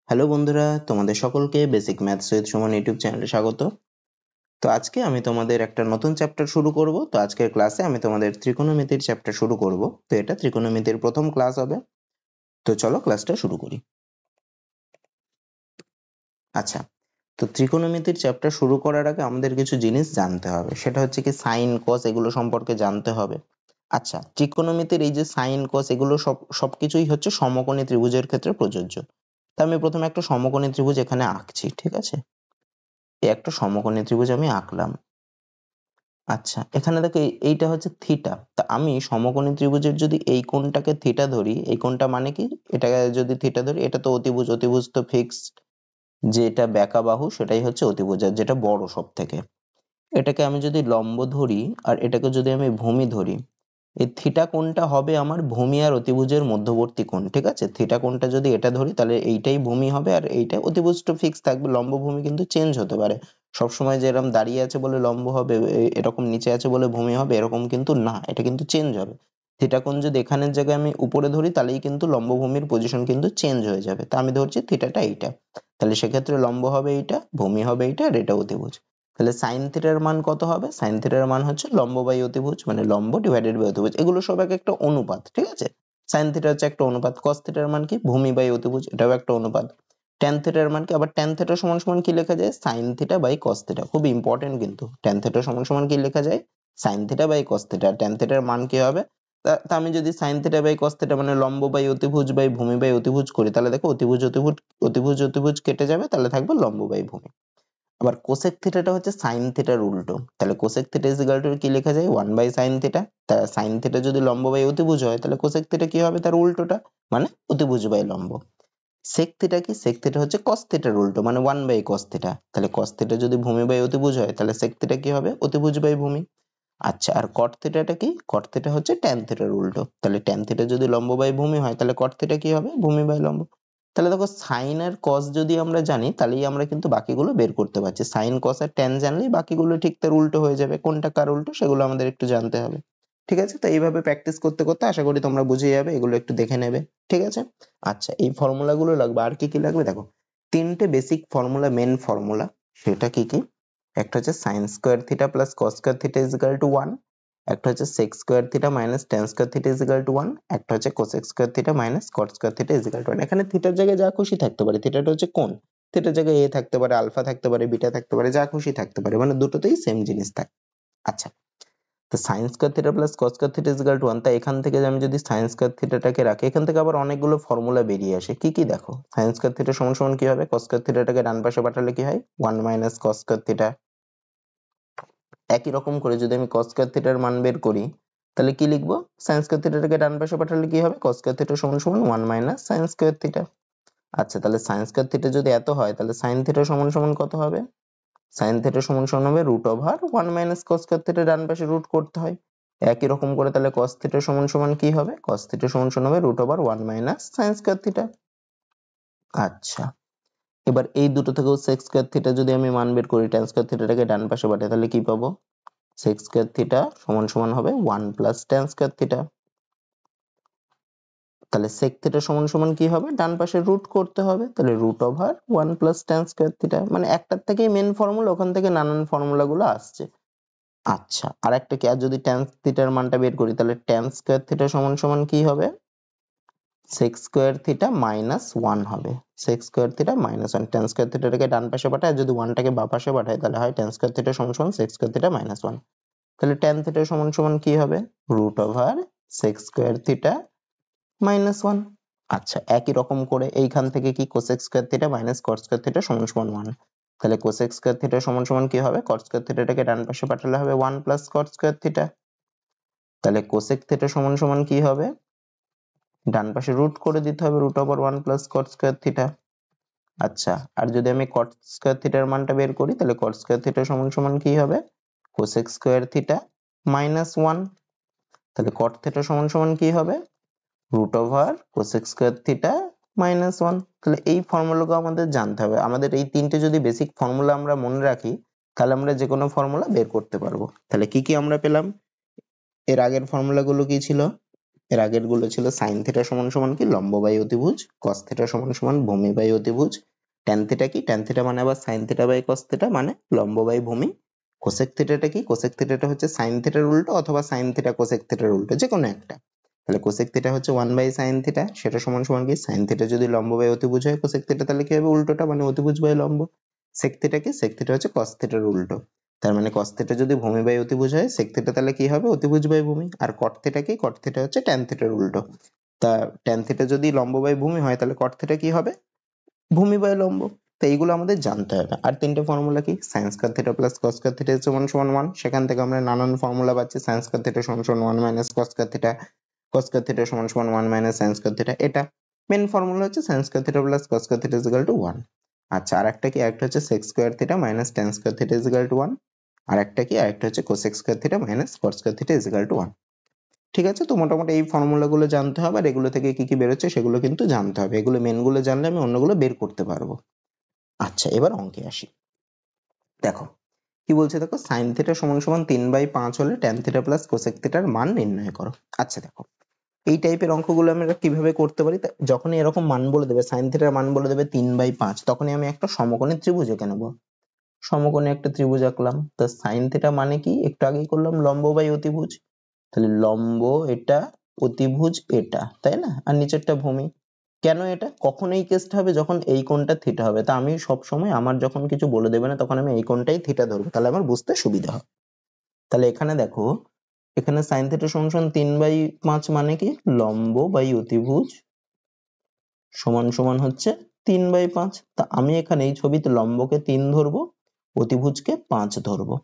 Hello বন্ধুরা, তোমাদের সকলকে basic maths with Suman YouTube চ্যানেলে স্বাগত। তো আজকে আমি তোমাদের একটা নতুন চ্যাপ্টার শুরু করব। তো আজকের ক্লাসে আমি তোমাদের ত্রিকোণমিতির চ্যাপ্টার শুরু করব। তো এটা ত্রিকোণমিতির প্রথম ক্লাস হবে। তো চলো ক্লাসটা শুরু করি। আচ্ছা, তো ত্রিকোণমিতির চ্যাপ্টার শুরু করার আগে আমাদের কিছু জিনিস জানতে হবে। সেটা হচ্ছে কি সাইন কস এগুলো সম্পর্কে জানতে হবে। আচ্ছা, ত্রিকোণমিতির এই যে সাইন কস এগুলো সবকিছুই হচ্ছে সমকোণী ত্রিভুজের ক্ষেত্রে প্রযোজ্য। তো আমি প্রথমে একটা সমকোণী ত্রিভুজ এখানে আঁকছি, ঠিক আছে? এই একটা সমকোণী ত্রিভুজ আমি আঁকলাম। আচ্ছা, এখানে দেখো এইটা হচ্ছে থিটা। তা আমি সমকোণী ত্রিভুজের যদি এই কোণটাকে থিটা ধরি, এই কোণটা মানে কি, এটাকে যদি থিটা ধরি, এটা তো অতিভুজ। অতিভুজ তো ফিক্সড, যেটা ব্যাকা বাহু সেটাই হচ্ছে অতিভুজ, আর যেটা বড় সব থেকে। এটাকে আমি যদি লম্ব ধরি আর এটাকে যদি আমি ভূমি ধরি, এই থিটা কোণটা হবে আমার ভূমি আর অতিভুজের মধ্যবর্তী কোণ, ঠিক আছে? থিটা কোণটা যদি এটা ধরি তাহলে এইটাই ভূমি হবে আর এইটা অতিভুজটা ফিক্স থাকবে। লম্ব ভূমি কিন্তু চেঞ্জ হতে পারে। সবসময় যে এরকম দাঁড়িয়ে আছে বলে লম্ব হবে, এরকম নিচে আছে বলে ভূমি হবে, এরকম কিন্তু না, এটা কিন্তু চেঞ্জ হবে। থিটা কোণ যদি এখানের জায়গায় আমি উপরে ধরি তাহলেই কিন্তু লম্ব ভূমির পজিশন কিন্তু চেঞ্জ হয়ে যাবে। তা আমি ধরছি থিটাটা এইটা, তাহলে সেক্ষেত্রে লম্ব হবে এইটা, ভূমি হবে এইটা, আর এটা অতিভুজ। তাহলে সাইন থিটার মান কত হবে? সাইন থিটার মান হচ্ছে লম্ব বাই অতিভুজ, মানে লম্ব ডিভাইডেড বাই অতিভুজ। এগুলো সব এক একটা অনুপাত, ঠিক আছে? সাইন থিটা হচ্ছে একটা অনুপাত। কস থিটার মান কি? ভূমি বাই অতিভুজ, এটাও একটা অনুপাত। ট্যান থিটার মান কি? আবার ট্যান থিটা সমান সমান কি লেখা যায়? Sine theta by cos theta. খুব ইম্পর্টেন্ট কিন্তু। ট্যান থিটা সমান সমান কি লেখা যায়? Sine theta by cos theta. Tan থিটার মান কি হবে? তা আমি যদি sine theta by cos theta মানে লম্ব বাই অতিভুজ বাই ভূমি বাই অতিভুজ করি, তাহলে দেখো অতিভুজ অতিভুজ অতিভুজ অতিভুজ কেটে যাবে, তাহলে থাকবে লম্ব বাই ভূমি। আবার কোসেক থিটাটা হচ্ছে সাইন থিটার উল্টো। তাহলে cosec theta is equal two কি লেখা যায়? 1 বাই সাইন থিটা। তা সাইন থিটা যদি লম্ব বাই অতিভুজ হয় তাহলে কোসেক থিটা কি হবে? তার উল্টোটা, মানে অতিভুজ বাই লম্ব। সেক থিটা কি? সেক থিটা হচ্ছে কস থিটার উল্টো, মানে 1 বাই কস থিটা। তাহলে কস থিটা যদি ভূমি বাই অতিভুজ হয় তাহলে সেক থিটা কি হবে? অতিভুজ বাই ভূমি। আচ্ছা, আর কট থিটাটা কি? কট থিটা হচ্ছে ট্যান থিটার উল্টো। তাহলে ট্যান থিটা যদি লম্ব বাই ভূমি হয় তাহলে কট থিটা কি হবে? ভূমি বাই লম্ব। তাহলে দেখো সাইন আর কস যদি আমরা জানি তাহলেই আমরা কিন্তু বাকিগুলো বের করতে পারছি। সাইন কস আর ট্যান জানলেই বাকিগুলো ঠিক তার উল্টো হয়ে যাবে। কোনটা কার উল্টো সেগুলো আমাদের একটু জানতে হবে, ঠিক আছে? তো এইভাবে প্র্যাকটিস করতে করতে আশা করি তোমরা বুঝে যাবে, এগুলো একটু দেখে নেবে, ঠিক আছে? আচ্ছা, এই ফর্মুলা গুলো লাগবে। আর কি কি লাগবে দেখো, তিনটে বেসিক ফর্মুলা, মেন ফর্মুলা। সেটা কি কি? একটা হচ্ছে sine square theta plus cos square theta is equal to 1, একটা হচ্ছে sec square theta minus tan square theta is equal to 1, একটা হচ্ছে cosec square theta minus cot square theta is equal to 1। এখানে থিটার জায়গায় যা খুশি থাকতে পারে। থিটাটা হচ্ছে কোণ, থিটার জায়গায় এ থাকতে পারে, আলফা থাকতে পারে, বিটা থাকতে পারে, যা খুশি থাকতে পারে, মানে দুটোতেই সেম জিনিস থাকে। আচ্ছা, তো sign square theta plus cos square theta is equal to 1। তাই এখান থেকে আমি যদি সাইন স্কোয়ার থিটাটাকে রাখি, এখান থেকে আবার অনেকগুলো ফর্মুলা বেরিয়ে আসে। কি কি দেখো, সাইন স্কোয়ার থিটা সমান সমান কি হবে? কস স্কোয়ার থিটাটাকে ডান পাশে পাঠালে কি হয়? 1 মাইনাস কস স্কোয়ার থিটা। একই রকম করে যদি আমি cos স্কয়ার থিটার মান বের করি তাহলে কি লিখবো? sin স্কয়ার থিটাটাকে ডান পাশে পাঠালে কি হবে? cos স্কয়ার থিটা সমান সমান 1 মাইনাস sin স্কয়ার থিটা। আচ্ছা, তাহলে sin স্কয়ার থিটা যদি এত হয় তাহলে sin থিটা সমান সমান কত হবে? sin থিটা সমান সমান হবে root over 1 minus cos square theta, ডান পাশে রুট করতে হয়। একই রকম করে তাহলে cos থিটা সমান সমান কি হবে? cos থিটা সমান সমান হবে root over 1 minus sin square theta. আচ্ছা, এবার এই দুটো থেকেও sec স্কয়ার থিটা যদি আমি মান বের করি, tan স্কয়ার থিটাটাকে ডান পাশে পাঠাই তাহলে কি পাবো? sec স্কয়ার থিটা সমান সমান হবে 1 প্লাস tan স্কয়ার থিটা। তাহলে sec থিটা সমান সমান কি হবে? ডান পাশে রুট করতে হবে, তাহলে root over 1 plus tan square theta. মানে একটার থেকেই মেন ফর্মুলা, ওখান থেকে নানান ফর্মুলা গুলো আসছে। আচ্ছা, আর একটা কি, আর যদি tan থিটার মানটা বের করি তাহলে tan স্কয়ার থিটা সমান সমান কি হবে? sec স্কয়ার থিটা মাইনাস 1 হবে। sec square theta minus 1, tan square থিটাটাকে ডান পাশে পাঠায়, যদি 1 টাকে বাঁ পাশে পাঠায় তাহলে হয় tan স্কয়ার থিটা সমান সমান sec স্কয়ার থিটা মাইনাস 1। তাহলে tan থিটা সমান সমান কি হবে? Root over sec square theta minus 1। আচ্ছা, একই রকম করে এইখান থেকে কি cosec square theta minus cot square theta সমান সমান 1। তাহলে cosec স্কয়ার থিটা সমান সমান কি হবে? cot স্কয়ার থিটাটাকে ডান পাশে পাঠালে হবে 1 প্লাস cot স্কয়ার থিটা। তাহলে cosec থিটা সমান সমান কি হবে? ডান পাশে রুট করে দিতে হবে, root over 1 plus cot square theta. আচ্ছা, আর যদি আমি cot স্কয়ার থিটার মানটা বের করি তাহলে cot স্কয়ার থিটা সমান সমান কি হবে? cosec square theta minus 1। তাহলে cot থিটা সমান সমান কি হবে? Root over cosec square theta minus 1। তাহলে এই ফর্মুলাগুলো আমাদের জানতে হবে। আমাদের এই তিনটে যদি বেসিক ফর্মুলা আমরা মনে রাখি তাহলে আমরা যে কোনো ফর্মুলা বের করতে পারবো। তাহলে কি কি আমরা পেলাম? এর আগের ফর্মুলাগুলো কি ছিল? এর আগের গুলো ছিল sin থিটা সমান সমান কি লম্ব বাই অতিভুজ, cos থিটা সমান সমান ভূমি বাই অতিভুজ, tan থিটা কি tan থিটা মানে আবার sin theta by cos theta মানে লম্ব বাই ভূমি, cosec থিটাটা কি cosec থিটাটা হচ্ছে sin থিটার উল্টো অথবা sin থিটা cosec থিটার উল্টো যে কোনো একটা। তাহলে cosec থিটা হচ্ছে 1 বাই sin থিটা, সেটা সমান সমান কি sin থিটা যদি লম্ব বাই অতিভুজ হয় cosec থিটা তাহলে কি হবে উল্টোটা মানে অতিভুজ বাই লম্ব। sec থিটা কি sec থিটা হচ্ছে cos থিটার উল্টো, তার মানে cos থিটা যদি ভূমি বাই অতিভুজ হয় sec থিটা তাহলে কি হবে অতিভুজ বাই ভূমি। আর cot থিটা কি cot থিটা হচ্ছে tan থিটার উল্টো, তা tan থিটা যদি লম্ব বাই ভূমি হয় তাহলে cot থিটা কি হবে ভূমি বাই লম্ব। তো এইগুলো আমাদের জানতে হবে। আর তিনটে ফর্মুলা কি sin square theta plus cos square theta সমান সমান 1, সেখান থেকে আমরা নানান ফর্মুলা পাচ্ছি sin স্কয়ার থিটা সমান সমান 1 minus cos square theta, cos square theta সমান সমান 1 মাইনাস sin স্কয়ার থিটা, এটা মেন ফর্মুলা হচ্ছে sin square theta plus cos square theta is equal to 1। আচ্ছা আরেকটা কি আরেকটা হচ্ছে sec square theta minus tan square theta is equal to 1, আরেকটা কি আরেকটা হচ্ছে cosec square theta minus cot square theta is equal to 1। ঠিক আছে, তো মোটামুটি এই ফর্মুলা গুলো জানতে হবে আর এগুলো থেকে কি কি বেরোচ্ছে সেগুলো কিন্তু জানতে হবে, এগুলো মেন গুলো জানলে আমি অন্যগুলো বের করতে পারবো। আচ্ছা এবার অঙ্কে আসি। দেখো কি বলছে, দেখো sin থিটা সমান সমান 3/5 হলে tan থিটা প্লাস cosec থিটার মান নির্ণয় করো। আচ্ছা দেখো এই টাইপের অঙ্কগুলো আমরা কিভাবে করতে পারি, যখনই এরকম মান বলে দেবে sin থিটার মান বলে দেবে 3/5 তখনই আমি একটা সমকোণী ত্রিভুজ এঁকে নেবো। সমকোণী একটা ত্রিভুজ আঁকলাম, তো sin থিটা মানে কি একটু আগেই করলাম লম্ব বাই অতিভুজ, তাহলে লম্ব এটা অতিভুজ এটা, তাই না, আর নিচেরটা ভূমি। কেন এটা, কখন এই কেসটা হবে যখন এই কোণটা থিটা হবে, তা আমি সব সময় আমার যখন কিছু বলে দেবে না তখন আমি এই কোণটাই থিটা ধরবো, তাহলে আমার বুঝতে সুবিধা হবে। তাহলে এখানে দেখো এখানে sin থিটা সমান সমান 3/5 মানে কি লম্ব বাই অতিভুজ সমান সমান হচ্ছে 3/5, তা আমি এখানে এই ছবিতে লম্বকে 3 ধরবো অতিভুজকে 5 ধরবো।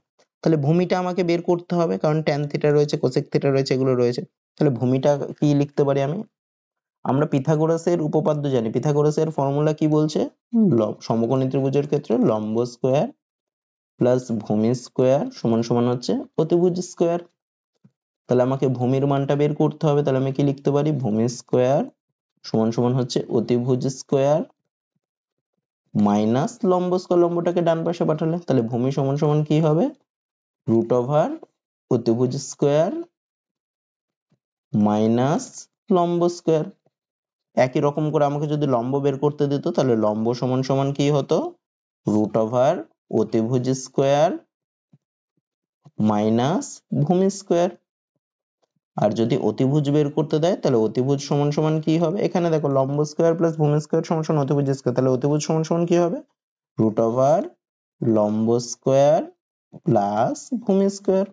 তাহলে ভূমিটা আমাকে বের করতে হবে কারণ tan থিটা রয়েছে cosec থিটা রয়েছে এগুলো রয়েছে। তাহলে ভূমিটা কি লিখতে পারি আমি, আমরা পিথাগোরাসের উপপাদ্য জানি, পিথাগোরাসের ফর্মুলা কি বলছে, সমকোণী ত্রিভুজের ক্ষেত্রে লম্ব স্কয়ার প্লাস ভূমি স্কয়ার সমান সমান হচ্ছে অতিভুজ স্কয়ার। তাহলে আমাকে ভূমির মানটা বের করতে হবে, তাহলে আমি কি লিখতে পারি ভূমি স্কয়ার সমান সমান হচ্ছে অতিভুজ স্কয়ার মাইনাস লম্ব স্কয়ার, লম্বটাকে ডান পাশে পাঠালে তাহলে ভূমি সমান সমান কি হবে রুট ওভার অতিভুজ স্কয়ার মাইনাস লম্ব স্কয়ার। একই রকম করে আমাকে যদি লম্ব বের করতে দিত তাহলে লম্ব সমান সমান কি হতো রুট ওভার অতিভুজ স্কয়ার মাইনাস ভূমি স্কয়ার। আর যদি অতিভুজ বের করতে দেয় তাহলে অতিভুজ সমান সমান কি হবে, এখানে দেখো লম্ব স্কয়ার প্লাস ভূমি স্কয়ার সমান সমান অতিভুজ স্কয়ার, তাহলে অতিভুজ সমান সমান কি হবে রুট ওভার লম্ব স্কয়ার প্লাস ভূমি স্কয়ার।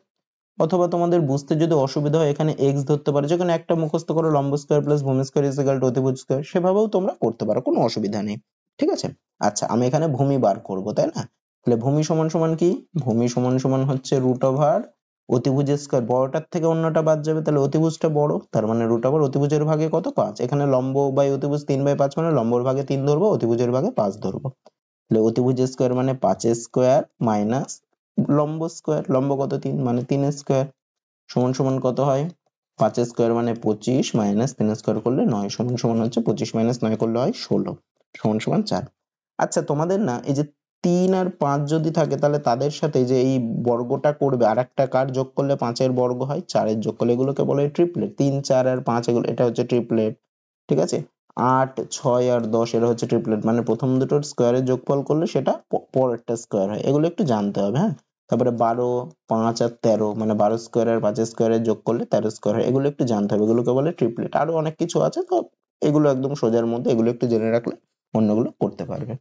অথবা তোমাদের বুঝতে যদি অসুবিধা হয় এখানে x ধরতে পারো, যেখানে একটা মুখস্থ করো লম্ব স্কয়ার প্লাস ভূমি স্কয়ার ইজ ইকুয়াল টু অতিভুজ স্কয়ার, সেভাবেও তোমরা করতে পারো, কোনো অসুবিধা নেই। ঠিক আছে, আচ্ছা আমি এখানে ভূমি বার করব তাই না, তাহলে ভূমি সমান সমান কি ভূমি সমান সমান হচ্ছে রুট ওভার অতিভুজ স্কয়ার, বড়টার থেকে অন্যটা বাদ যাবে তাহলে অতিভুজটা বড়, তার মানে রুট ওভার অতিভুজের ভাগে কত 5, এখানে লম্ব বাই অতিভুজ 3/5 মানে লম্বর ভাগে 3 ধরবো অতিভুজের ভাগে 5 ধরবো, তাহলে অতিভুজ স্কয়ার মানে 5 স্কয়ার মাইনাস লম্ব স্কয়ার, লম্ব কত 3 মানে 3 স্কয়ার সমান সমান কত হয় 5 স্কয়ার মানে 25 মাইনাস 3 স্কয়ার করলে 9 সমান সমান হচ্ছে 25 মাইনাস 9 করলে হয় 16 সমান সমান 4। আচ্ছা তোমাদের না এই যে 3 আর 5 যদি থাকে তাহলে তাদের সাথে যে এই বর্গটা করবে আরেকটা কার যোগ করলে 5 এর বর্গ হয় 4 এর যোগ করলে, এগুলোকে বলে ট্রিপলেট, 3 4 আর 5 এগুলো এটা হচ্ছে ট্রিপলেট। ঠিক আছে, 8 6 আর 10 এরা হচ্ছে ট্রিপলেট, মানে প্রথম দুটোর স্কয়ারের যোগফল করলে সেটা পরেরটা স্কয়ার হয়, এগুলো একটু জানতে হবে। হ্যাঁ, তারপরে 12 5 আর 13 মানে 12 স্কয়ার আর 5 স্কয়ারের যোগ করলে 13 স্কয়ার হয়, এগুলো একটু জানতে হবে, এগুলোকে বলে ট্রিপলেট। আরো অনেক কিছু আছে, তো এগুলো একদম সোজার মধ্যে, এগুলো একটু জেনে রাখলে অন্যগুলো করতে পারবে।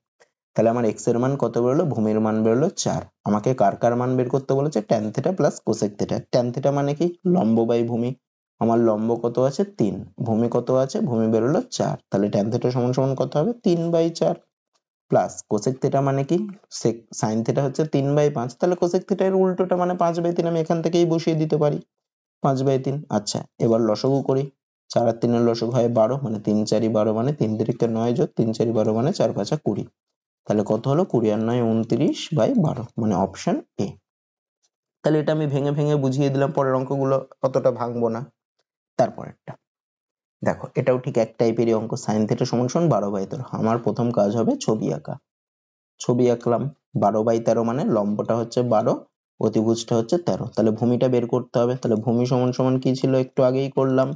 তাহলে আমার x এর মান কত বেরোলো, ভূমির মান বেরোলো 4, আমাকে কার কার মান বের করতে বলেছে tan theta plus cosec theta. tan theta মানে কি লম্ব বাই ভূমি, আমার লম্ব কত আছে 3, ভূমি কত আছে ভূমি বেরোলো 4, তাহলে tan থিটা সমান সমান কত হবে 3/4 প্লাস cosec থিটা মানে কি sin থিটা হচ্ছে 3/5, তাহলে cosec থিটা এর উল্টোটা মানে 5/3, আমি এখান থেকেই বসিয়ে দিতে পারি 5/3। আচ্ছা এবার লসাগু করি, 4 আর 3 এর লসাগু হয় 12 মানে 3 4 12 মানে 3 3 9 যোগ 3 4 12 মানে 4 5 20, তাহলে কত হলো 20 আর 9 29/12 মানে অপশন এ। তাহলে এটা আমি ভেঙে ভেঙে বুঝিয়ে দিলাম, পরের অঙ্কগুলো অতটা ভাঙবো না। তারপরেরটা দেখো এটাও ঠিক এক টাইপেরই অঙ্ক, sin থিটা সমান সমান 12/13, আমার প্রথম কাজ হবে ছবি আঁকা, ছবি আঁকলাম 12/13 মানে লম্বটা হচ্ছে 12 অতিভুজটা হচ্ছে 13, তাহলে ভূমিটা বের করতে হবে, তাহলে ভূমি সমান সমান কি ছিল একটু আগেই করলাম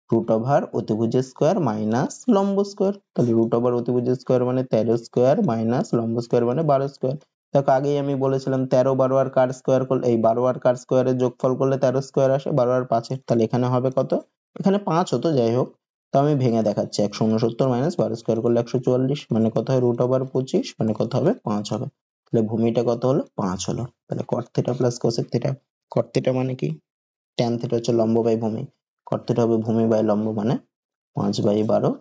রুট ওভার অতিভুজ স্কোয়ার মাইনাস লম্ব স্কোয়ার। তাহলে রুট ওভার অতিভুজ স্কোয়ার মানে 13 স্কোয়ার মাইনাস লম্ব স্কোয়ার মানে 12 স্কোয়ার। দেখো আগেই আমি বলেছিলাম 13 12 আর কার স্কোয়ার করলে, এই 12 আর কার স্কোয়ারের যোগফল করলে 13 স্কোয়ার আসে, 12 আর 5 এর। তাহলে এখানে হবে কত, এখানে 5 হতো, যাই হোক তো আমি ভেঙে দেখাচ্ছি। 169 মাইনাস 12 স্কোয়ার করলে 144 মানে কত হয়, রুট ওভার 25 মানে কত হবে, 5 হবে। তাহলে ভূমিটা কত হলো, 5 হলো। তাহলে কট থিটা প্লাস কোসেক থিটা। কট থিটা মানে কি, ট্যান থিটা হচ্ছে লম্ব বাই ভূমি, কট থিটা হবে ভূমি বাই লম্ব মানে 5/12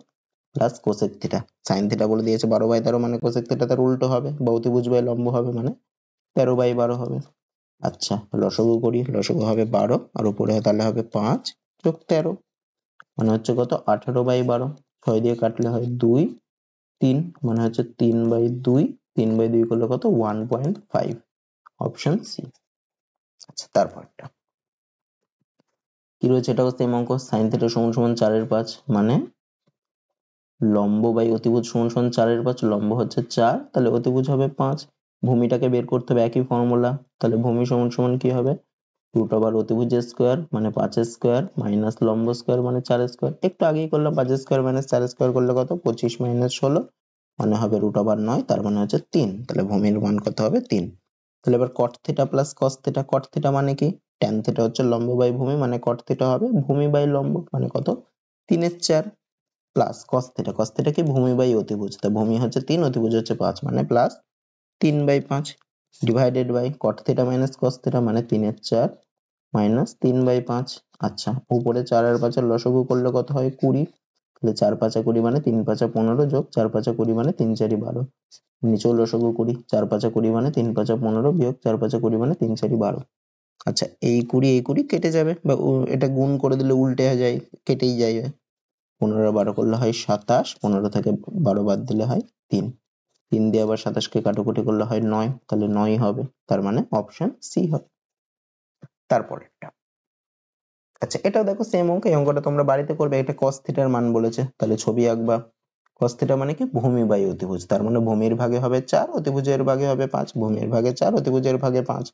plus cosec theta. Sine theta বলে দিয়েছে 12/13 মানে কোসেক থিটা তার উল্টো হবে, বা অতিভুজ বাই লম্ব হবে মানে 13/12 হবে। আচ্ছা লসগু করি, লসগু হবে 12 আর উপরে তাহলে হবে 5 যোগ 13 মানে হচ্ছে কত, 18/12। 6 দিয়ে কাটলে হয় 2 3 মানে হচ্ছে 3/2, 3/2 করলে কত 1.5, অপশন সি। আচ্ছা তারপরটা কি রয়েছে, এটাও সেম অঙ্ক। সাইন থিটা সমান সমান 4/5 মানে লম্ব বাই অতিভুজ সমান সমান 4/5, লম্ব হচ্ছে 4 তাহলে অতিভুজ হবে 5। ভূমিটাকে বের করতে হবে একই ফর্মুলা, তাহলে ভূমি সমান সমান কি হবে, রুট ওভার অতিভুজ স্কোয়ার মানে 5 স্কোয়ার মাইনাস লম্ব স্কোয়ার মানে 4 স্কোয়ার। একটু আগেই করলাম, 5 স্কোয়ার মাইনাস 4 স্কোয়ার করলে কত, 25 মাইনাস 16 মানে হবে রুট ওভার 9, তার মানে হচ্ছে 3। তাহলে ভূমির মান কত হবে, 3। তাহলে এবার কট থিটা প্লাস কস থিটা। কট থিটা মানে কি, ট্যান থিটা হচ্ছে লম্ব বাই ভূমি মানে কট থিটা হবে ভূমি বাই লম্ব মানে কত, 3/4 plus cos theta. Cos theta কি, ভূমি বাই অতিভুজ, তা ভূমি হচ্ছে 3 অতিভুজ হচ্ছে 5 মানে plus 3/5 divided by cot theta minus cos theta মানে 3/4 মাইনাস 3/5। আচ্ছা উপরে 4 আর 5 এর লসগু করলে কত হয়, 20। তাহলে 4 5 20 মানে 3 5 15 যোগ 4 5 20 মানে 3 4 12। নিচেও লসগু করি, 4 5 20 মানে 3 5 15 বিয়োগ 4 5 20 মানে 3 4 12। আচ্ছা এই 20 এই 20 কেটে যাবে, বা এটা গুণ করে দিলে উল্টে যায়, কেটেই যাবে। 15 আর 12 করলে হয় 27, 15 থেকে 12 বাদ দিলে হয় 3। 3 দিয়ে আবার 27 কে কাটাকুটি করলে হয় 9, তাহলে 9 হবে, তার মানে অপশন সি হবে। তারপরেরটা আচ্ছা এটাও দেখো সেম অঙ্ক, এই অঙ্কটা তোমরা বাড়িতে করবে। এটা cos থিটার মান বলেছে, তাহলে ছবি আঁকবা। cos থিটা মানে কি, ভূমি বাই অতিভুজ, তার মানে ভূমির ভাগে হবে 4 অতিভুজের ভাগে হবে 5, ভূমির ভাগে 4 অতিভুজের ভাগে 5।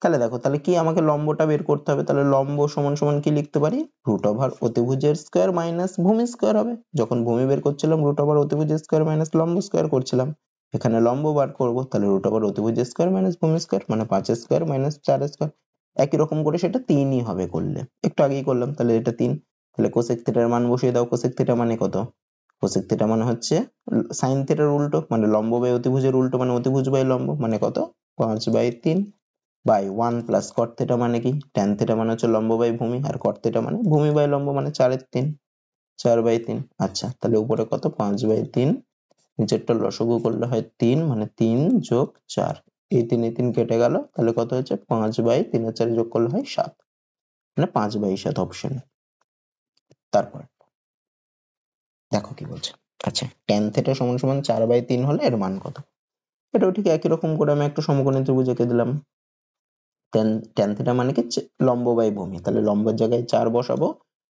তাহলে দেখো, তাহলে কি আমাকে লম্বটা বের করতে হবে, তাহলে লম্ব সমান সমান কি লিখতে পারি, রুট ওভার অতিভুজের স্কোয়ার মাইনাস ভূমি স্কোয়ার হবে। যখন ভূমি বের করছিলাম রুট ওভার অতিভুজের স্কোয়ার মাইনাস লম্ব স্কোয়ার করছিলাম, এখানে লম্ব বার করবো, তাহলে রুট ওভার অতিভুজের স্কোয়ার মাইনাস ভূমি স্কোয়ার মানে 5 স্কোয়ার মাইনাস 4 স্কোয়ার। একই রকম করে সেটা 3ই হবে করলে, একটু আগেই করলাম, তাহলে এটা 3। তাহলে কোসেক থিটার মান বসিয়ে দাও। কোসেক থিটা মানে কত, কোসেক থিটা মানে হচ্ছে সাইন থিটার উল্টো, মানে লম্ব বাই অতিভুজের উল্টো মানে অতিভুজ বাই লম্ব মানে কত, 5/3 বাই 1 প্লাস কট থিটা মানে কি, ট্যান থিটা মানে হচ্ছে লম্ব বাই ভূমি, আর কট থিটা মানে ভূমি বাই লম্ব মানে 4/3, 4/3। আচ্ছা তাহলে উপরে কত, 5/3, নিচেরটা লসগু করলে হয় 3 মানে 3 যোগ 4, এই 3 কেটে গেল, তাহলে কত হচ্ছে 5/3 আর 4 যোগ করলে হয় 7 মানে 5/7 অপশন। তারপর দেখো কি বলছে। আচ্ছা ট্যান থিটা সমান সমান 4/3 হলে এর মান কত, এটাও ঠিক একই রকম করে আমি একটা সমকোণী ত্রিভুজ এঁকে দিলাম। ট্যান থিটা মানে কি, লম্ব বাই ভূমি, তাহলে লম্বের জায়গায় 4 বসাবো,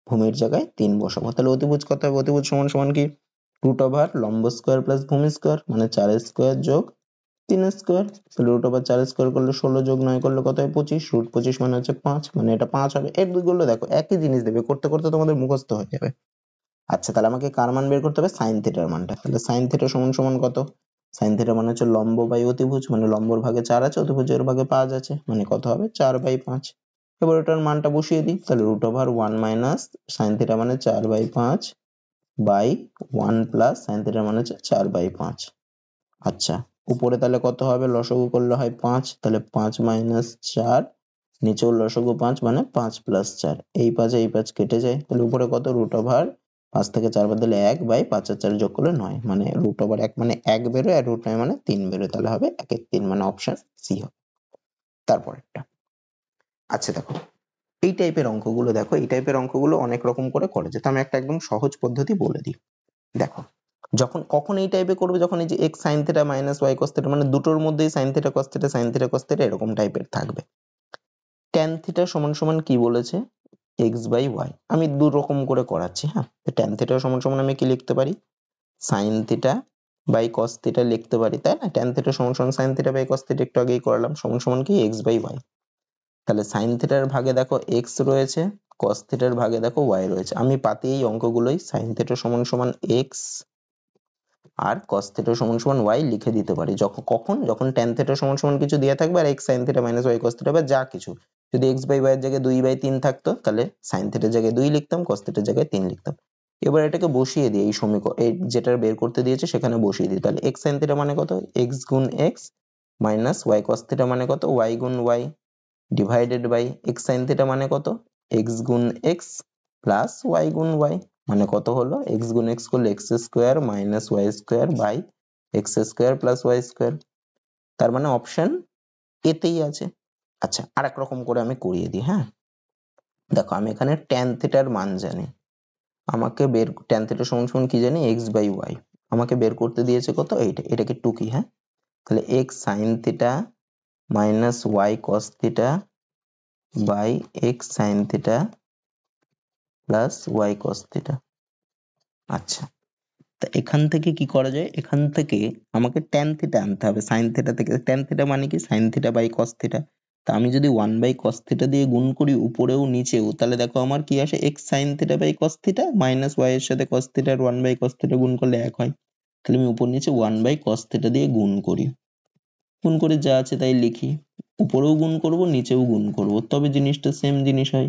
ভূমির জায়গায় 3 বসাবো। তাহলে অতিভুজ কত হবে, অতিভুজ সমান সমান কি, রুট ওভার লম্ব স্কোয়ার প্লাস ভূমি স্কোয়ার মানে 4 স্কোয়ার যোগ 3 স্কোয়ার। তাহলে রুট ওভার 4 স্কোয়ার করলে 16 যোগ 9 করলে কত হয় 25, রুট 25 মানে হচ্ছে 5 মানে এটা 5 হবে। এগুলো দেখো একই জিনিস দেবে, করতে করতে তোমাদের মুখস্থ হয়ে যাবে। আচ্ছা তাহলে আমাকে কার মান বের করতে হবে, সাইন থিটার মানটা। তাহলে সাইন থিটা সমান সমান কত, সাইন থিটা মানে হচ্ছে লম্ব বাই অতিভুজ, মানে লম্বর ভাগে 4 আছে অতিভুজের ভাগে 5 আছে মানে কত হবে 4/5। এবার ওটার মানটা বসিয়ে দিই, তাহলে root over 1 minus sine theta মানে 4/5 বাই 1 প্লাস সাইন থিটা মানে হচ্ছে 4/5। আচ্ছা উপরে তাহলে কত হবে, লসগু করলে হয় 5, তাহলে 5 মাইনাস 4, নিচেও লসগু 5 মানে 5 প্লাস 4, এই 5 কেটে যায়, তাহলে উপরে কত, রুট ওভার 5 থেকে 4 বাদ দিলে 1 বাই 5 আর 4 যোগ করলে 9 মানে রুট ওভার 1 মানে 1 বেরোয়, আর রুট 9 মানে 3 বেরোয়, তাহলে হবে 1/3 মানে অপশন সি হবে। তারপরেরটা আচ্ছা দেখো, এই টাইপের অঙ্কগুলো দেখো, এই টাইপের অঙ্কগুলো অনেক রকম করে করা যায়, তো আমি একটা একদম সহজ পদ্ধতি বলে দিই। দেখো যখন কখন এই টাইপে করবে, যখন এই যে x sin theta minus y cos theta মানে দুটোর মধ্যেই sin theta cos theta sin theta cos theta এরকম টাইপের থাকবে। tan থিটা সমান সমান কি বলেছে, x বাই y। আমি দু রকম করে করাচ্ছি, হ্যাঁ। tan থিটা সমান সমান আমি কি লিখতে পারি, sin theta by cos theta লিখতে পারি, তাই না। tan থিটা সমান সমান sin theta by cos theta একটু আগেই করলাম, সমান সমান কি x বাই y। তাহলে সাইন থিটার ভাগে দেখো এক্স রয়েছে, কস থিটার ভাগে দেখো ওয়াই রয়েছে। আমি পাতি এই অঙ্কগুলোই সাইন থিটা সমান সমান এক্স আর cos থিটা সমান সমান y লিখে দিতে পারি। যখন tan থিটা সমান সমান কিছু দেয়া থাকবে আর x sin theta minus y cos theta বা যা কিছু, যদি x বাই y এর জায়গায় 2/3 থাকতো তাহলে sin থিটার জায়গায় 2 লিখতাম, cos থিটার জায়গায় 3 লিখতাম। এবার এটাকে বসিয়ে দিই এই সমীকরণ, এই যেটা বের করতে দিয়েছে সেখানে বসিয়ে দিই। তাহলে x sin থিটা মানে কত, x গুণ x minus y cos theta মানে কত, y গুণ y divided by x sin theta মানে কত, x গুণ x প্লাস y গুণ y মানে কত হলো, x গুণ x করলে x square minus y square by x square plus y square. তার মানে অপশন এতেই আছে। আচ্ছা আর এক রকম করে আমি করিয়ে দিই। হ্যাঁ দেখো আমি এখানে tan থিটার মান জানি, আমাকে tan থিটা সমান সমান কি জানি, x বাই y। আমাকে বের করতে দিয়েছে কত, এইটা, এটাকে টুকি। হ্যাঁ তাহলে x sin theta minus y cos theta by x sin theta plus y cos theta. আচ্ছা তা এখান থেকে কি করা যায়, এখান থেকে আমাকে tan থিটা আনতে হবে sin থিটা থেকে। tan থিটা মানে কি sin theta by cos theta. তা আমি যদি 1 বাই cos থিটা দিয়ে গুণ করি উপরেও নিচেও, তাহলে দেখো আমার কি আসে, x sin theta by cos theta minus y এর সাথে cos থিটার 1 বাই cos থিটা গুণ করলে 1 হয়। তাহলে আমি উপর নিচে 1 বাই cos থিটা দিয়ে গুণ করি, গুণ করে যা আছে তাই লিখি। উপরেও গুণ করব নিচেও গুণ করব, তবে জিনিসটা সেম জিনিস হয়।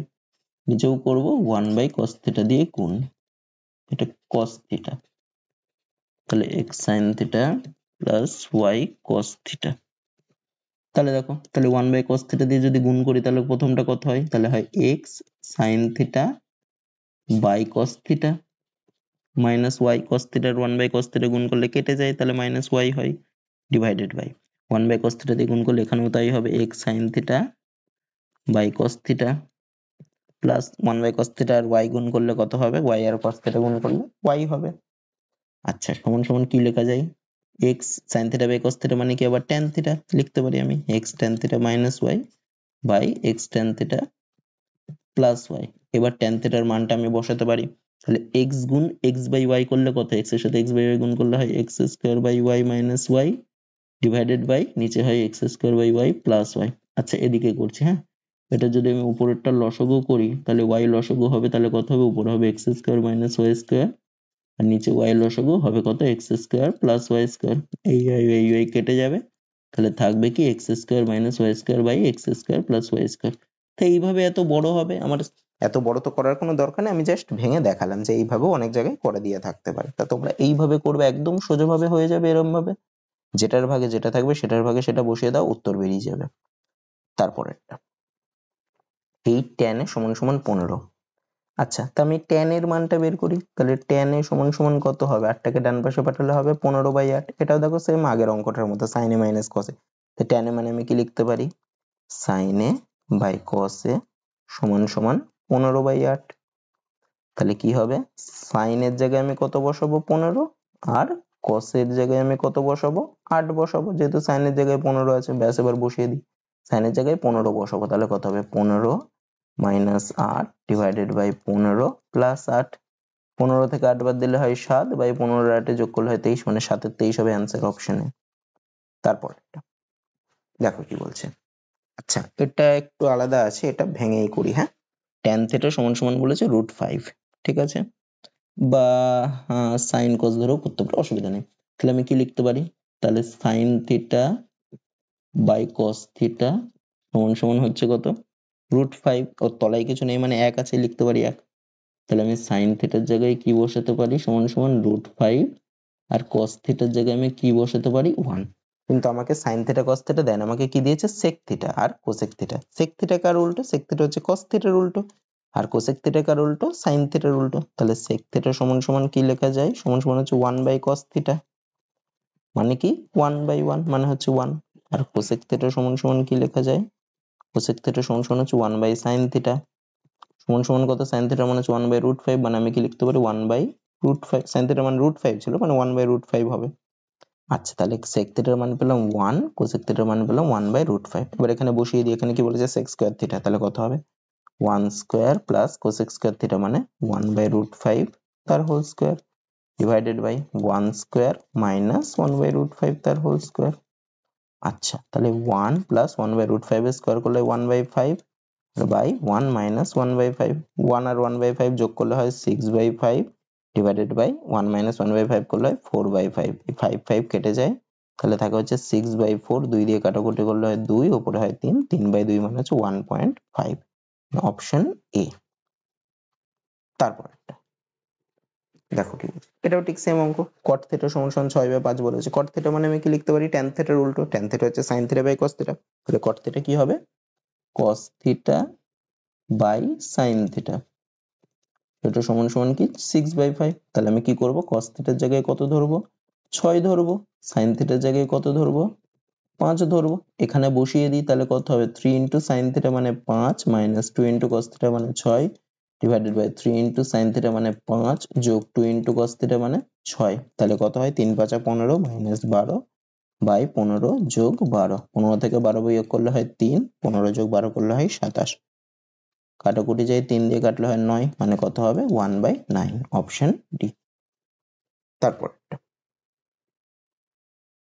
নিচেও করব 1 বাই cos থিটা দিয়ে গুণ, এটা cos থিটা। তাহলে x sin theta plus y cos theta. তাহলে দেখো তাহলে 1 বাই cos থিটা দিয়ে যদি গুণ করি তাহলে প্রথমটা কত হয়, তাহলে হয় x sin theta by cos theta minus y cos থিটার 1 বাই cos থিটা গুণ করলে কেটে যায়, তাহলে মাইনাস y হয় divided by 1 by cos theta দিয়ে গুণ করলে এখানেও তাই হবে, x sin theta by cos theta plus 1 by cos theta আর y গুণ করলে কত হবে, y আর cos থিটা গুণ করলে y হবে। আচ্ছা সমান সমান কি লেখা যায়, x sin theta by cos theta মানে কি, আবার tan থিটা লিখতে পারি আমি, x tan theta minus y by x tan theta plus y। এবার tan থিটার মানটা আমি বসাতে পারি, তাহলে x গুণ x বাই y করলে কত, x এর সাথে x বাই y গুণ করলে হয় x square by y minus y divided by নিচে হয় x square by y plus y। আচ্ছা এদিকে করছি। হ্যাঁ এটা যদি আমি উপরেরটা লসাগু করি তাহলে y লসাগু হবে, তাহলে কত হবে, উপরে হবে x square minus y square আর নিচে y লসাগু হবে কত, x square plus y square. এই কেটে যাবে, তাহলে থাকবে কি x square minus y square by x square plus y square. তো এইভাবে এত বড় হবে, আমার এত বড় তো করার কোনো দরকার নেই, আমি জাস্ট ভেঙে দেখালাম যে এইভাবেও অনেক জায়গায় করে দিয়ে থাকতে পারে। তা তোমরা এইভাবে করবে, একদম সোজাভাবে হয়ে যাবে এরম ভাবে, যেটার ভাগে যেটা থাকবে সেটার ভাগে সেটা বসিয়ে দাও, উত্তর বেরিয়ে যাবে। তারপরেরটা 8 tan এ সমান সমান 15। আচ্ছা তা আমি tan এর মানটা বের করি, তাহলে tan এ সমান সমান কত হবে, 8 টাকে ডান পাশে পাঠালে হবে 15/8। এটাও দেখো সেম আগের অঙ্কটার মতো sin এ মাইনাস cos এ। তো tan এ মানে আমি কি লিখতে পারি, sin এ বাই cos এ সমান সমান 15/8। তাহলে কি হবে, sin এর জায়গায় আমি কত বসাবো 15 আর cos এর জায়গায় আমি কত বসাবো 8 বসাবো, যেহেতু sin এর জায়গায় 15 আছে, ব্যাস এবার বসিয়ে দিই। sin এর জায়গায় 15 বসাবো, তাহলে কত হবে 15 মাইনাস 8 ডিভাইডেড বাই 15 প্লাস 8। 15 থেকে 8 বাদ দিলে হয় 7 বাই 15 আর 8 যোগ করলে হয় 23, মানে 7 এর 23 হবে অ্যান্সার অপশনে। তারপর দেখো কি বলছে। আচ্ছা এটা একটু আলাদা আছে, এটা ভেঙেই করি। হ্যাঁ tan থিটা সমান সমান বলেছে √5, ঠিক আছে, বা সাইন কস ধরেও করতে পারো, অসুবিধা নেই। তাহলে আমি কি লিখতে পারি, তাহলে sine theta by cos theta সমান সমান হচ্ছে কত, √5। ওর তলায় কিছু নেই মানে 1 আছে, লিখতে পারি 1। তাহলে আমি সাইন থিটার জায়গায় কি বসাতে পারি, সমান সমান √5 আর cos থিটার জায়গায় আমি কি বসাতে পারি 1। কিন্তু আমাকে sin থিটা cos থিটা দেন, আমাকে কি দিয়েছে sec থিটা আর cosec থিটা। sec থিটা কার উল্টো, sec থিটা হচ্ছে cos থিটার উল্টো, আর cosec থিটা কার উল্টো, sin থিটার উল্টো। তাহলে sec থিটা সমান সমান কি লেখা যায়, সমান সমান হচ্ছে 1 বাই cos থিটা, মানে কি 1/1 মানে হচ্ছে 1। আর cosec থিটা সমান সমান কি লেখা যায়, cosec থিটা সমান সমান হচ্ছে 1 বাই sin থিটা, সমান সমান কত, sin থিটা মানে হচ্ছে 1 বাই √5, মানে আমি কি লিখতে পারি 1 বাই √5। sin থিটা মানে √5 ছিল, মানে 1 বাই √5 হবে। আচ্ছা তাহলে sec থিটার মান পেলাম 1, cosec থিটার মান পেলাম 1 বাই √5। এবার এখানে বসিয়ে দিই, এখানে কি বলেছে sec স্কয়ার থিটা, তাহলে কত হবে 1 square plus cosec square theta মানে 1 বাই √5 তার whole square divided by 1 square minus 1 by √5 তার হোল স্কয়ার। আচ্ছা তাহলে 1 প্লাস 1 বাই √5 এর স্কয়ার করলে 1/5 বাই 1 মাইনাস 1/5, 1 আর 1/5 যোগ করলে হয় 6/5 ডিভাইডেড বাই 1 মাইনাস 1/5 করলে হয় 4/5, এই 5 কেটে যায়, তাহলে থাকে হচ্ছে 6/4, 2 দিয়ে কাটাকুটি করলে হয় 2, উপরে হয় 3, 3/2 মানে হচ্ছে 1.5, অপশন এ। তারপর দেখো কি বলছে, এটাও ঠিক সেম অঙ্ক, cot θ সমান সমান 6/5 বলেছে। cot θ মানে আমি কি লিখতে পারি, tan θ এর উল্টো, tan θ হচ্ছে sin θ বাই cos θ, তাহলে cot θ কি হবে, cos θ বাই sin θ, এটা সমান সমান কি 6/5, তাহলে আমি কি করব, cos θ এর জায়গায় কত ধরবো, 6 ধরবো, sin θ এর জায়গায় কত ধরবো, 5 ধরবো, এখানে বসিয়ে দিই, তাহলে কত হবে 3 into sin θ মানে 5 minus 2 into cos θ মানে 6 divided by 3 into sin θ মানে 5 যোগ 2 into cos θ মানে 6, তাহলে কত হয় 3 5 15 minus 12 by 15 যোগ 12, 15 থেকে 12 বিয়োগ করলে হয় 3, 15 যোগ 12 করলে হয় 27, কাটাকুটি যায় 3 দিয়ে কাটলে হয় 9, মানে কত হবে 1/9, অপশন ডি। তারপর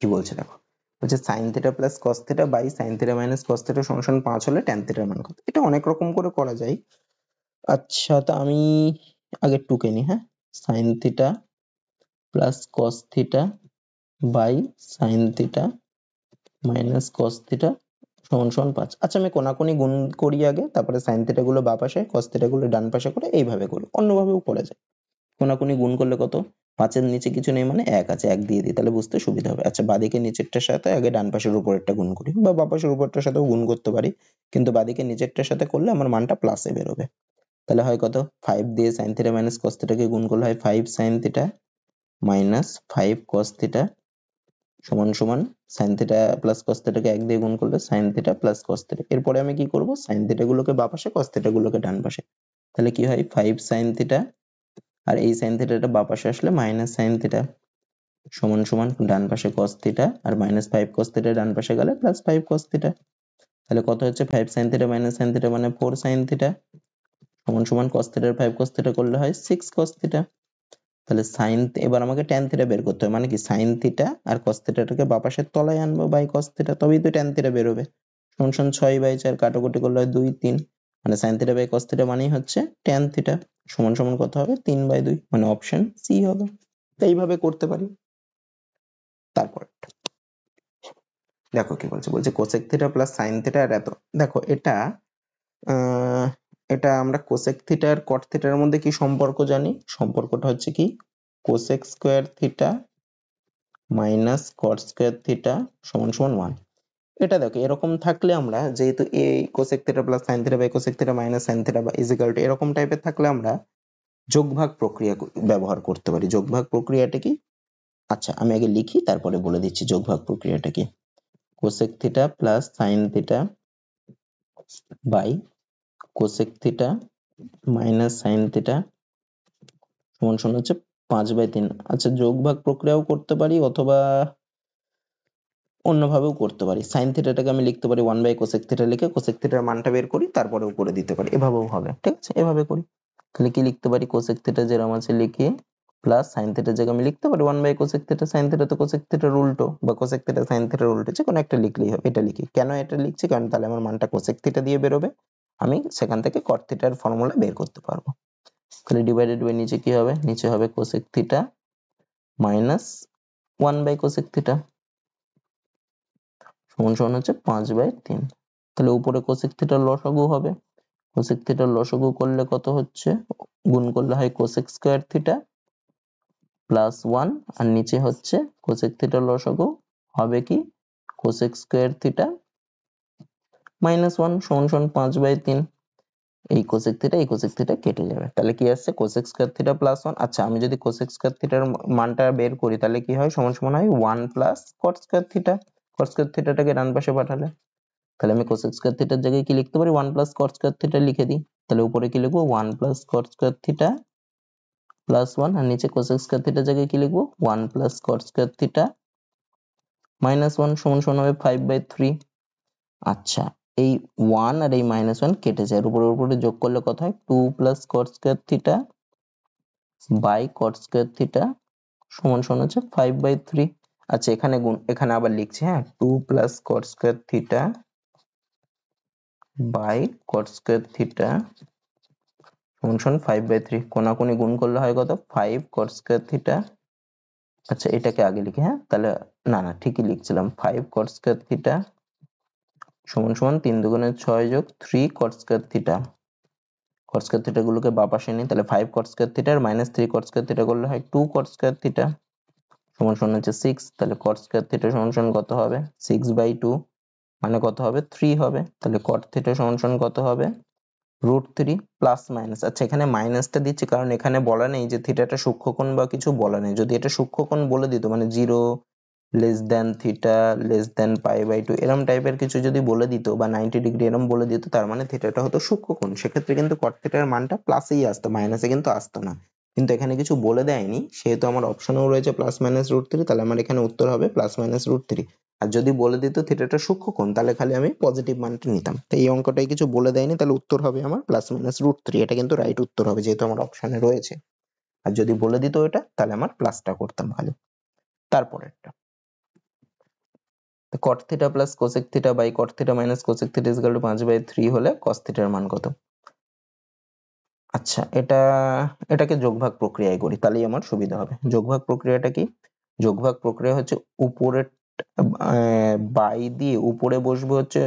কি বলছে দেখো, বলছে sin θ plus cos θ by sin θ minus cos θ সমান সমান 5 হলে tan θ এর মান কত, এটা অনেক রকম করে করা যায়। আচ্ছা, তা আমি আগে টুকে নি, হ্যাঁ, sin θ plus cos θ by sin θ minus cos θ সমান সমান 5। আচ্ছা, আমি কোনাকুনি গুণ করি আগে, তারপরে sin θ গুলো বাঁ পাশে, cos θ গুলো ডান পাশে করে এইভাবে করি, অন্যভাবেও করা যায়। কোনাকুনি গুণ করলে কত, 5 এর নিচে কিছু নেই মানে 1 আছে, 1 দিয়ে দিই, তাহলে বুঝতে সুবিধা হবে। আচ্ছা, বাঁদিকে নিচেরটার সাথে আগে ডান পাশের উপরেরটা গুণ করি, বা বাঁ পাশের উপরেরটার সাথেও গুণ করতে পারি, কিন্তু বাঁদিকে নিচেরটার সাথে করলে আমার মানটা প্লাসে বেরোবে। তাহলে হয় কত, 5 দিয়ে sin θ মাইনাস cos θ কে গুণ করলে হয় 5 sin θ মাইনাস 5 cos θ সমান সমান sin θ প্লাস cos θ কে 1 দিয়ে গুণ করলে sin θ প্লাস cos θ। এরপরে আমি কি করব, sin θ গুলোকে বাঁ পাশে, cos θ গুলোকে ডান পাশে, তাহলে কি হয় 5 sin θ, আর এই sin θ টা বাঁ পাশে আসলে মাইনাস sin θ সমান সমান ডান পাশে cos θ, আর মাইনাস 5 cos θ ডান পাশে গেলে প্লাস 5 cos θ, তাহলে কত হচ্ছে 5 sin θ মাইনাস sin θ মানে 4 sin θ সমান সমান cos θ এর 5 cos θ করলে হয় 6 cos θ। তাহলে sin, এবার আমাকে tan θ বের করতে হবে, মানে কি sin θ আর cos θ টাকে বাঁ পাশের তলায় আনবো বাই cos θ, তবেই তো tan θ বেরোবে। সমান সমান 6/4 কাটাকুটি করলে হয় 2 3, মানে sin θ বাই cos θ মানেই হচ্ছে tan θ, সমান সমান কত হবে 3/2, মানে অপশন সি হবে। তো এইভাবে করতে পারি। তারপর দেখো কি বলছে, বলছে cosec θ প্লাস sin θ আর এত, দেখো এটা এটা আমরা cosec θ আর cot θ এর মধ্যে কি সম্পর্ক জানি, সম্পর্কটা হচ্ছে কি cosec square θ minus cot square θ সমান সমান 1। এটা দেখো এরকম থাকলে আমরা যেহেতু এই cosec θ plus sin θ by cosec θ minus sin θ বা ইজ ইকুয়াল টু এরকম টাইপের থাকলে আমরা যোগভাগ প্রক্রিয়া ব্যবহার করতে পারি। যোগভাগ প্রক্রিয়াটা কি, আচ্ছা আমি আগে লিখি তারপরে বলে দিচ্ছি যোগভাগ প্রক্রিয়াটা কি। cosec θ plus sin θ by cosec θ minus sin θ সমান সমান হচ্ছে 5/3। আচ্ছা, যোগভাগ প্রক্রিয়াও করতে পারি অথবা অন্যভাবেও করতে পারি। sin θ টাকে আমি লিখতে পারি 1 বাই cosec θ লিখে cosec θ এর মানটা বের করি, তারপরে উপরে দিতে পারি, এভাবেও হবে। ঠিক আছে, এভাবে করি। তাহলে কি লিখতে পারি, cosec θ যেরকম আছে লিখে প্লাস sin θ এর জায়গায় আমি লিখতে পারি 1 বাই cosec θ, sin θ তো cosec θ এর উল্টো, বা cosec θ sin θ এর উল্টো, যে কোনো একটা লিখলেই হবে। এটা লিখি কেন, এটা লিখছি কারণ তাহলে আমার মানটা cosec θ দিয়ে বেরোবে, আমি সেখান থেকে cot θ এর ফর্মুলা বের করতে পারবো। তাহলে ডিভাইডেড বাই নিচে কি হবে, নিচে হবে cosec θ মাইনাস 1 বাই cosec θ সমান সমান হচ্ছে 5/3। তাহলে উপরে cosec θ লসাগু হবে, cosec θ লসাগু করলে কত হচ্ছে, গুণ করলে হয় cosec স্কয়ার θ প্লাস 1, আর নিচে হচ্ছে cosec θ লসাগু হবে কি cosec স্কয়ার θ মাইনাস 1 সমান সমান 5/3। এই cosec θ এই cosec θ কেটে যাবে, তাহলে কি আসছে cosec স্কয়ার θ প্লাস 1। আচ্ছা, আমি যদি cosec স্কয়ার θ এর মানটা বের করি তাহলে কি হয়, সমান সমান হয় 1 plus cot square θ, cot square θ টাকে ডান পাশে পাঠালে, তাহলে আমি cosec স্কয়ার θ এর জায়গায় কি লিখতে পারি 1 প্লাস cot স্কয়ার θ লিখে দিই, তাহলে উপরে কি লিখবো 1 প্লাস cot স্কয়ার θ প্লাস 1, আর নিচে cosec স্কয়ার θ এর জায়গায় কি লিখবো 1 প্লাস cot স্কয়ার θ মাইনাস 1 সমান সমান হবে 5/3। আচ্ছা, এই 1 আর এই মাইনাস 1 কেটে যায়, উপরে উপরে যোগ করলে কত হয় 2 plus cot square θ by cot square θ সমান সমান হচ্ছে 5/3। আচ্ছা, এখানে গুণ, এখানে আবার লিখছি, হ্যাঁ, 2 plus cot square θ by cot square theta সমান 5/3, কোনাকুনি গুণ করলে হয় কত 5 cot স্কয়ার থিটা। আচ্ছা এটাকে আগে লিখি, হ্যাঁ তাহলে না না ঠিকই লিখছিলাম, 5 cot স্কয়ার থিটা সমান 3 দুগুণে 6 যোগ 3 cot square theta. cot square theta গুলোকে বাঁ পাশে নিই, তাহলে 5 cot স্কয়ার থিটা আর মাইনাস 3 cot স্কয়ার থিটা করলে হয় 2 cot স্কয়ার থিটা সমান হচ্ছে 6। তাহলে cot স্কয়ার থিটা সমান কত হবে 6/2 মানে কত হবে 3 হবে। তাহলে cot থিটা সমান কত হবে √3 প্লাস মাইনাস। আচ্ছা এখানে মাইনাসটা দিচ্ছি কারণ এখানে বলা নেই যে থিটাটা সূক্ষ্মকোণ বা কিছু বলা নেই। যদি এটা সূক্ষ্মকোণ বলে দিত মানে 0 less than theta less than π/2 এরকম টাইপের কিছু যদি বলে দিত বা 90 ডিগ্রি এরকম বলে দিত, তার মানে থিটাটা হতো সূক্ষ্মকোণ, সেক্ষেত্রে কিন্তু cot থিটার মানটা প্লাসেই আসতো, মাইনাসে কিন্তু আসতো না। কিন্তু এখানে কিছু বলে দেয়নি, সেহেতু আমার অপশনেও রয়েছে প্লাস মাইনাস √3, তাহলে আমার এখানে উত্তর হবে প্লাস মাইনাস √3। আর যদি বলে দিত থিটাটা সূক্ষ্মকোণ তাহলে খালি আমি পজিটিভ মানটা নিতাম। তো এই অঙ্কটাই কিছু বলে দেয়নি, তাহলে উত্তর হবে আমার প্লাস মাইনাস √3। এটা কিন্তু রাইট উত্তর হবে যেহেতু আমার অপশনে রয়েছে। আর যদি বলে দিত এটা তাহলে আমার প্লাসটা করতাম খালি। তারপরেরটা cot theta plus cosec theta by cot theta minus cosec theta equal to 5/3 হলে cos থিটার মান কত? আচ্ছা এটাকে যোগভাগ প্রক্রিয়ায় করি তাহলেই আমার সুবিধা হবে। যোগভাগ প্রক্রিয়াটা কি? যোগভাগ প্রক্রিয়া হচ্ছে উপরের বাই দিয়ে উপরে বসবে হচ্ছে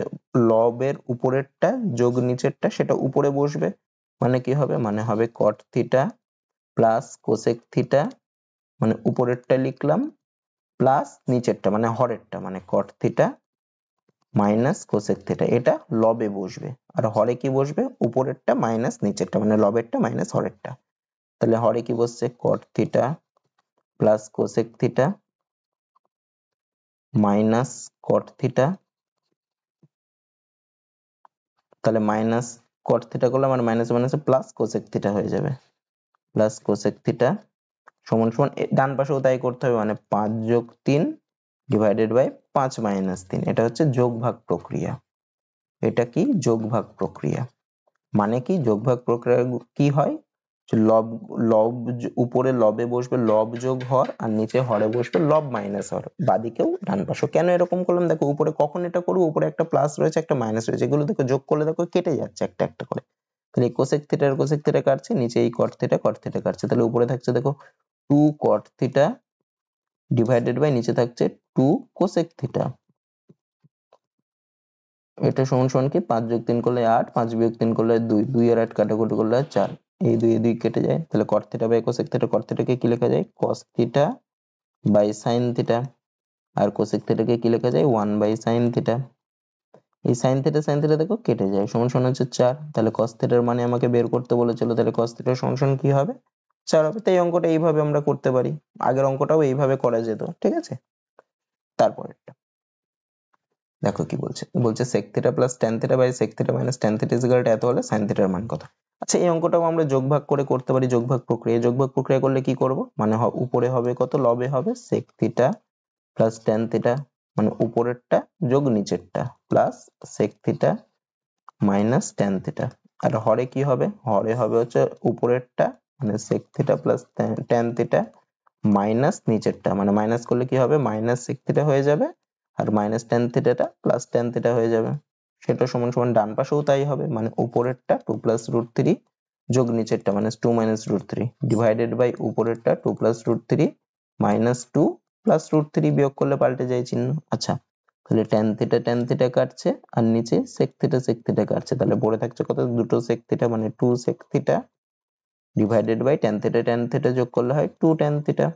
লবের উপরেরটা যোগ নিচেরটা, সেটা উপরে বসবে মানে কি হবে, মানে হবে cot theta plus cosec theta মানে উপরেরটা লিখলাম প্লাস নিচেরটা মানে হরেরটা মানে cot theta minus cosec theta, এটা লবে বসবে। আর হরে কি বসবে উপরেরটা মাইনাস নিচেরটা মানে লবেরটা মাইনাস হরেরটা। তাহলে হরে কি বসছে cot theta plus cosec theta minus cot theta, তাহলে মাইনাস cot থিটা করলে আমার মাইনাস মাইনাসে প্লাস কোসেক থিটা হয়ে যাবে, প্লাস কোসেক থিটা সমান ডান পাশেও তাই করতে হবে মানে 5 যোগ 3 ডিভাইডেড বাই 5 মাইনাস 3। এটা হচ্ছে যোগভাগ প্রক্রিয়া। এটা কি যোগভাগ প্রক্রিয়া মানে কি যোগভাগ প্রক্রিয়া কি হয়, লব লব উপরে লবে বসবে লব যোগ হর আর নিচে হরে বসবে লব মাইনাস হর, বাদিকেও ডান পাশে। কেন এরকম করলাম দেখো, উপরে কখন এটা করবো, উপরে একটা প্লাস রয়েছে একটা মাইনাস রয়েছে, এগুলো দেখো যোগ করলে দেখো কেটে যাচ্ছে একটা একটা করে। তাহলে কোসেক থিটা আর কোসেক থিটা কাটছে, নিচে এই cot থিটা কাটছে, তাহলে উপরে থাকছে দেখো 2 cot থিটা ডিভাইডেড বাই নিচে থাকছে 2 কোসেক থিটা। এটা সমান কি 5 যোগ 3 করলে 8, 5 বিয়োগ 3 করলে 2, 2 আর 8 কাটাকুটি করলে 4, এই 2 এ 2 কেটে যায়। তাহলে cot theta by cosec theta, cot থিটাকে কি লেখা যায় cos theta by sin theta, আর কোসেক থিটাকে কি লেখা যায় 1 বাই sin থিটা। এই sin থিটা দেখো কেটে যায়, সমান হচ্ছে 4। তাহলে cos থিটার মানে আমাকে বের করতে বলেছিল, তাহলে cos থিটা সমান কি হবে 4 হবে। তাই অঙ্কটা এইভাবে আমরা করতে পারি, আগের অঙ্কটাও এইভাবে করা যেত, ঠিক আছে। তারপরেরটা দেখো কি বলছে, বলছে sec theta plus tan theta by sec theta minus tan theta equal to এত হলে sin থিটার মান কত? আচ্ছা এই অঙ্কটাও আমরা যোগভাগ করে করতে পারি, যোগভাগ প্রক্রিয়া করলে কি করব মানে উপরে হবে কত লবে হবে sec theta plus tan theta মানে উপরেরটা যোগ নিচেরটা plus sec theta minus tan theta, আর হরে কি হবে, হরে হবে হচ্ছে উপরেরটা মানে sec theta plus tan theta minus নিচেরটা মানে মাইনাস করলে কি হবে মাইনাস sec থিটা হয়ে যাবে আর মাইনাস tan থিটাটা প্লাস tan থিটা হয়ে যাবে। সেটা সমান ডান পাশেও তাই হবে মানে উপরেরটা 2 প্লাস √3 যোগ নিচেরটা মানে 2 মাইনাস √3 ডিভাইডেড বাই উপরেরটা 2 প্লাস √3 মাইনাস 2 প্লাস √3 বিয়োগ করলে পাল্টে যায় চিহ্ন। আচ্ছা তাহলে tan থিটা কাটছে আর নিচে sec থিটা কাটছে, তাহলে পড়ে থাকছে কত দুটো sec থিটা মানে 2 sec theta divided by tan theta যোগ করলে হয় 2 tan থিটা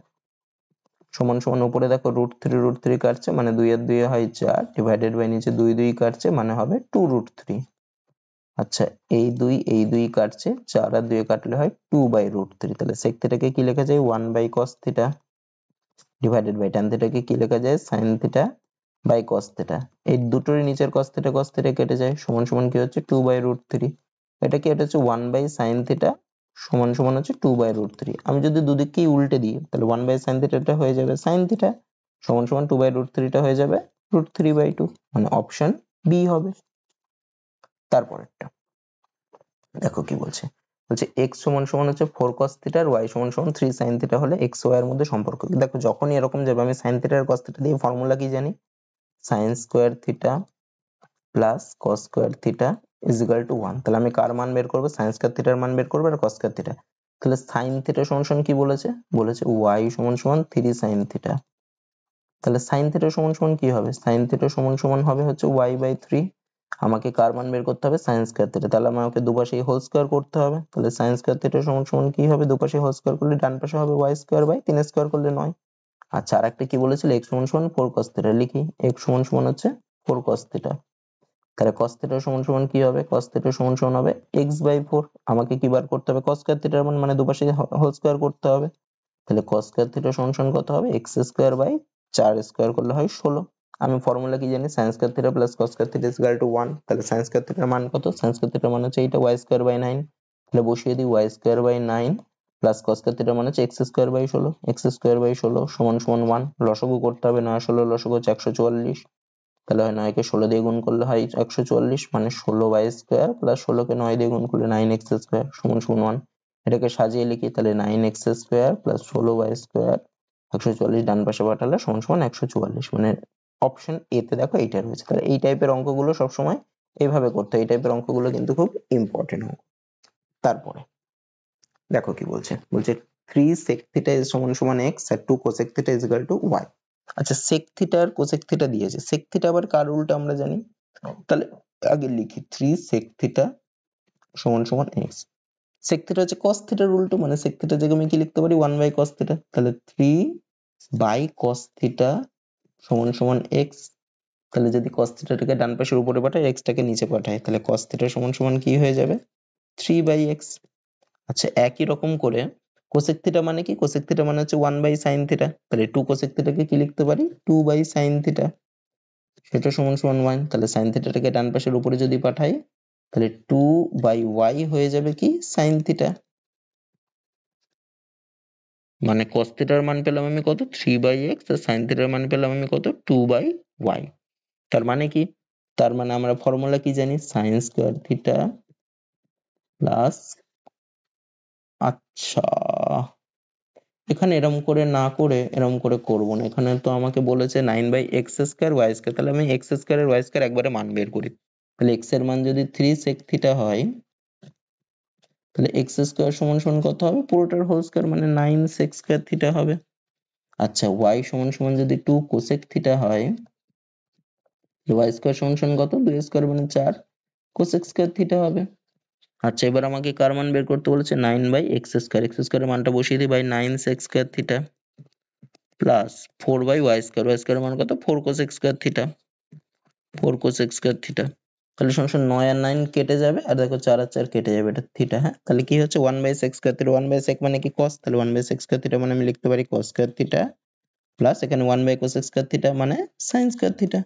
সমান উপরে দেখো √3 কাটছে মানে 2 আর 2 হয় 4 ডিভাইডেড বাই নিচে 2 2 কাটছে মানে হবে 2√3। আচ্ছা এই 2 কাটছে 4 আর 2 কাটলে হয় 2/√3। তাহলে sec থিটাকে কি লেখা যায় 1 by cos theta divided by tan থিটাকে কি লেখা যায় sin theta by cos theta. এই দুটোরই নিচের cos থিটা কেটে যায়, সমান কি হচ্ছে 2/√3। এটা কি, এটা হচ্ছে 1 বাই sin থিটা সমান হচ্ছে 2/√3। আমি যদি দুদিককেই উল্টে দিই তাহলে 1 বাই sin থিটাটা হয়ে যাবে sin থিটা সমান 2/√3 টা হয়ে যাবে √3/2 মানে অপশন বি হবে। তারপরেরটা দেখো কি বলছে, x সমান হচ্ছে 4 cos থিটা আর y সমান 3 sin থিটা হলে x y এর মধ্যে সম্পর্ক কি? দেখো যখনই এরকম যাবে আমি sin থিটা আর cos থিটা দিয়ে ফর্মুলা কি জানি sin square theta plus cos square theta is equal to 1। তাহলে আমি কার মান বের করবো? sin স্কয়ার থিটার মান বের করবো আর cos স্কয়ার থিটা। তাহলে sin থিটা সমান সমান কি বলেছে? বলেছে y সমান সমান 3 sin থিটা। তাহলে sin থিটা সমান সমান কি হবে? sin থিটা সমান সমান হবে হচ্ছে y বাই 3। আমাকে কার মান বের করতে হবে? sin square theta. তাহলে আমাকে দুপাশেই হোল স্কয়ার করতে হবে। তাহলে sin স্কয়ার থিটা সমান সমান কি হবে? দুপাশে হোল স্কয়ার করলে ডান পাশে হবে y স্কয়ার বাই 3 স্কয়ার করলে 9। আচ্ছা, আরেকটা কি বলেছিল? x সমান সমান 4 cos থিটা। লিখি x সমান সমান হচ্ছে 4 cos থিটা। তাহলে cos থিটা সমান সমান কি হবে? cos থিটা সমান সমান হবে x বাই 4। আমাকে কি বার করতে হবে? cos স্কয়ার থিটার মান, মানে দুপাশে হোল স্কয়ার করতে হবে। তাহলে cos স্কয়ার থিটা সমান সমান কত হবে? x স্কয়ার বাই 4 স্কয়ার করলে হয় 16। আমি ফর্মুলা কি জানি? sin square theta plus cos square theta is equal to 1। তাহলে sin স্কয়ার থিটার মান কত? sin স্কয়ার থিটার মান হচ্ছে এইটা y স্কয়ার বাই 9। তাহলে বসিয়ে দিই y square by 9 plus cos square থিটার মান হচ্ছে x square by 16। x square by 16 সমান সমান 1। লসাগু করতে হবে, 9 16 লসাগু হচ্ছে 144। তাহলে হয় 9 কে 16 দিয়ে গুণ করলে হয় 144, মানে 16y স্কয়ার প্লাস 16 কে 9 দিয়ে গুণ করলে 9x স্কয়ার সমান সমান 1। এটাকে সাজিয়ে লিখি, তাহলে 9x square plus 16y square 144 ডান পাশে পাঠালে সমান সমান 144। মানে অপশন এ তে দেখো এইটা রয়েছে। তাহলে এই টাইপের অঙ্কগুলো সবসময় এইভাবে করতে হয়। এই টাইপের অঙ্কগুলো কিন্তু খুব ইম্পর্টেন্ট অঙ্ক। তারপরে দেখো কি বলছে? বলছে 3 sec theta is সমান সমান x R 2 cosec theta is equal to y। আচ্ছা, sec theta আর cosec theta দিয়েছে। sec theta আবার কার উল্টো আমরা জানি? তাহলে আগে লিখি 3 sec theta সমান সমান x। sec theta হচ্ছে cos theta এর উল্টো, মানে sec theta জায়গায় আমি কি লিখতে পারি? 1 by cos theta। তাহলে 3 by cos theta সমান সমান x। তাহলে যদি cos theta টাকে ডান পাশের উপরে পাঠাই, x টাকে নিচে পাঠাই, তাহলে cos theta সমান সমান কি হয়ে যাবে? 3 by x। আচ্ছা, একই রকম করে cosec theta মানে কি? cosec theta মানে হচ্ছে 1 by sin theta। তাহলে 2 cosec theta কে কি লিখতে পারি? 2 by sin theta। সেটা সমান সমান 1। তাহলে sin theta টাকে ডান পাশের উপরে যদি পাঠাই, তাহলে 2 by y হয়ে যাবে কি? sin theta। মানে cos theta এর মান পেলাম আমি কত? 3 by x, R sin theta এর মান পেলাম আমি কত? 2 by y। তার মানে কি? তার মানে আমরা ফর্মুলা কি জানি? sin স্কয়ার থিটা প্লাস, আচ্ছা এখানে এরম করে না করে এরম করে করবো না। এখানে তো আমাকে বলেছে 9 by x square y square. তাহলে আমি x স্কয়ার আর y স্কয়ার একবারে মান বের করি। তাহলে x এর মান যদি 3 sec থিটা হয়, তাহলে x স্কয়ার সমান সমান কত হবে? পুরোটার হোল স্কয়ার মানে 9 sec স্কয়ার থিটা হবে। আচ্ছা, y সমান সমান যদি 2 cosec থিটা হয়, y স্কয়ার সমান সমান কত? 2 স্কয়ার মানে 4 cosec স্কয়ার থিটা হবে। আচ্ছা, এবার আমাকে কার মান বের করতে বলেছে? 9 by x স্কয়ার। x স্কয়ারের মানটা বসিয়ে দিই, by 9 sec square theta plus 4 by y square. y স্কয়ারের মান কত? 4 cosec square theta. 4 cosec square theta. তাহলে সমান সমান 9 আর 9 কেটে যাবে, আর দেখো 4 আর 4 কেটে যাবে, এটা থিটা। হ্যাঁ, তাহলে কি হচ্ছে? 1 by sec square theta. 1 by sec মানে কি? cos। তাহলে 1 by sec স্কয়ার থিটা মানে আমি লিখতে পারি cos স্কয়ার থিটা প্লাস এখানে 1 by cosec স্কয়ার থিটা মানে sin স্কয়ার থিটা।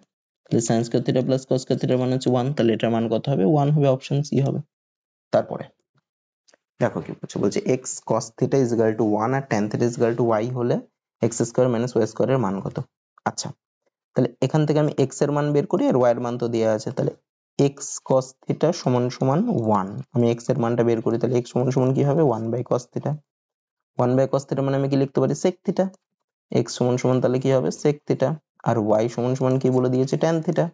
তাহলে sin square theta plus cos square থিটার মান হচ্ছে 1। তাহলে এটার মান কত হবে? 1 হবে, অপশন সি হবে। তারপরে দেখো কি বলছে? বলছে x cos theta is equal to 1 আর tan theta is equal to y হলে x square minus y square এর মান কত? আচ্ছা, তাহলে এখান থেকে আমি x এর মান বের করি, আর y এর মান তো দেয়া আছে। তাহলে x cos theta সমান সমান 1। আমি x এর মানটা বের করি, তাহলে x সমান সমান কি হবে? 1 by cos theta। 1 by cos theta মানে আমি কি লিখতে পারি? sec theta। x সমান সমান তাহলে কি হবে? sec theta। আর y সমান সমান কি বলে দিয়েছে? tan theta।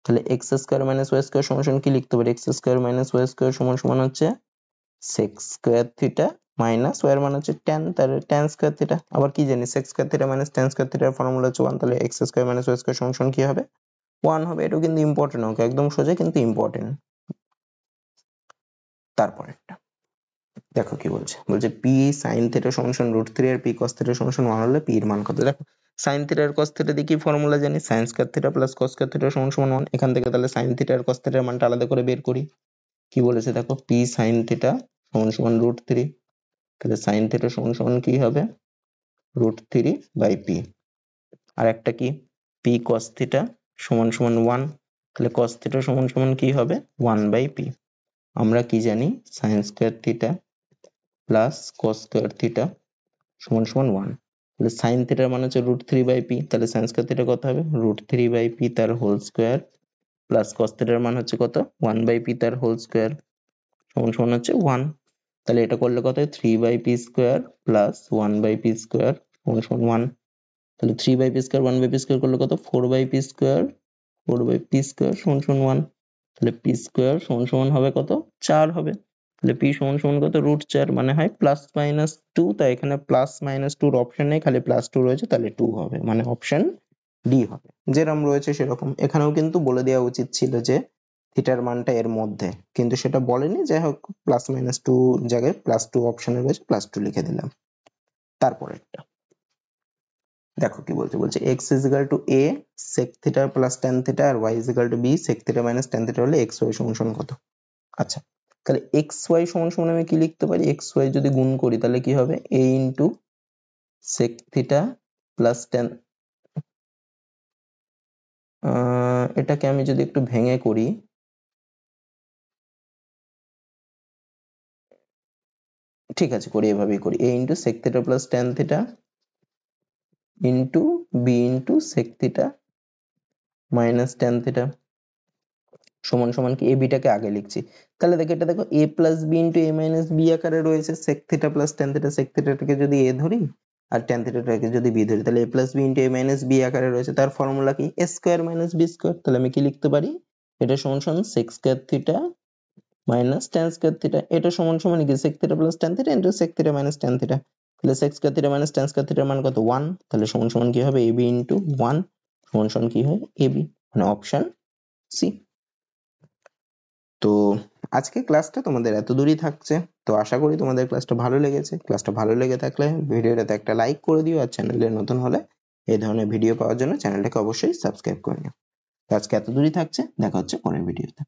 তাহলে x square minus y square সমান সমান কি লিখতে পারি? x square minus y square সমান সমান হচ্ছে sec square theta minus y এর মান হচ্ছে tan। তাহলে tan স্কয়ার থিটা। আবার কি জানি? sec square theta minus tan square থিটার ফর্মুলা হচ্ছে 1। তাহলে x square minus y square সমান সমান কি হবে? 1 হবে। এটাও কিন্তু ইম্পর্টেন্ট অঙ্ক, একদম সোজা কিন্তু ইম্পর্টেন্ট। তারপরেরটা দেখো কি বলছে? বলছে p sin theta সমান সমান √3 আর p cos theta সমান সমান 1 হলে p এর মান কত? দেখো sin theta আর cos theta দিয়ে কি ফর্মুলা জানি? sin square theta plus cos square theta সমান সমান 1। এখান থেকে তাহলে sin theta আর cos theta এর মানটা আলাদা করে বের করি। কি বলেছে দেখো? p sin theta সমান সমান √3। তাহলে sin theta সমান সমান কি হবে? √3 বাই p। আর একটা কি? p cos theta সমান সমান 1। তাহলে cos theta সমান সমান কি হবে? 1 বাই p। আমরা কি জানি? sin square theta plus cos square theta সমান সমান 1। তাহলে sin থিটার মান হচ্ছে √3 বাই p। তাহলে sin স্কয়ার থিটা কত হবে? √3 বাই p তার হোল স্কয়ার প্লাস cos থিটার মান হচ্ছে কত? 1 বাই p তার হোল স্কয়ার সমান সমান হচ্ছে 1। তাহলে এটা করলে কত হয়? 3 by p square plus 1 by p square সমান সমান 1। তাহলে 3 by p square 1 by p square করলে কত? 4 by p square 4 by p square সমান সমান 1। তাহলে পি স্কোয়ার সমান সমান হবে কত 4 হবে। তাহলে পি সমান সমান কত √4 মানে হয় +-2, তাই এখানে +-2 এর অপশন নেই, খালি +2 রয়েছে, তাহলে 2 হবে, মানে অপশন ডি হবে। যেরকম রয়েছে সেরকম। এখানেও কিন্তু বলে দেওয়া উচিত ছিল যে থিটার মানটা এর মধ্যে, কিন্তু সেটা বলেনি। যাই হোক, +-2 জায়গায় +2 অপশনে রয়েছে, +2 লিখে দিলাম। তারপরেরটা দেখো কি বলছে, বলছে x a sec theta plus tan theta আর y b sec theta minus tan theta হলে xy সমান সমান কত। আচ্ছা, তাহলে xy সমান সমান আমি কি লিখতে পারি, xy যদি গুণ করি তাহলে কি হবে, a into sec theta plus tan, এটাকে আমি যদি একটু ভেঙে করি, ঠিক আছে করি, এভাবেই করি, a into sec theta plus tan theta into b into sec theta minus tan theta সমান সমান কি, ab টাকে আগে লিখছি। তাহলে দেখো এটা দেখো a plus b into a minus b আকারে রয়েছে, sec theta plus tan theta, sec থিটাটাকে যদি a ধরি আর tan থিটাটাকে যদি b ধরি, তাহলে a plus b into a minus b আকারে রয়েছে। তার ফর্মুলা কি, a square minus b square. তাহলে আমি কি লিখতে পারি, এটা সমান সমান sec square theta minus tan square theta, এটা সমান সমান কি sec theta plus tan theta into sec theta minus tan theta. তাহলে sec square theta minus tan square থিটার মান কত 1, তাহলে সমান সমান কি হবে ab ইন্টু 1 সমান সমান কি হয় ab, মানে অপশন সি। তো আজকে ক্লাসটা তোমাদের এত দূরই থাকছে। তো আশা করি তোমাদের ক্লাসটা ভালো লেগেছে। ক্লাসটা ভালো লেগে থাকলে ভিডিওটাতে একটা লাইক করে দিও, আর চ্যানেলে নতুন হলে এই ধরনের ভিডিও পাওয়ার জন্য চ্যানেলটাকে অবশ্যই সাবস্ক্রাইব করে নিও। তো আজকে এত দূরই থাকছে, দেখা হচ্ছে পরের ভিডিওতে।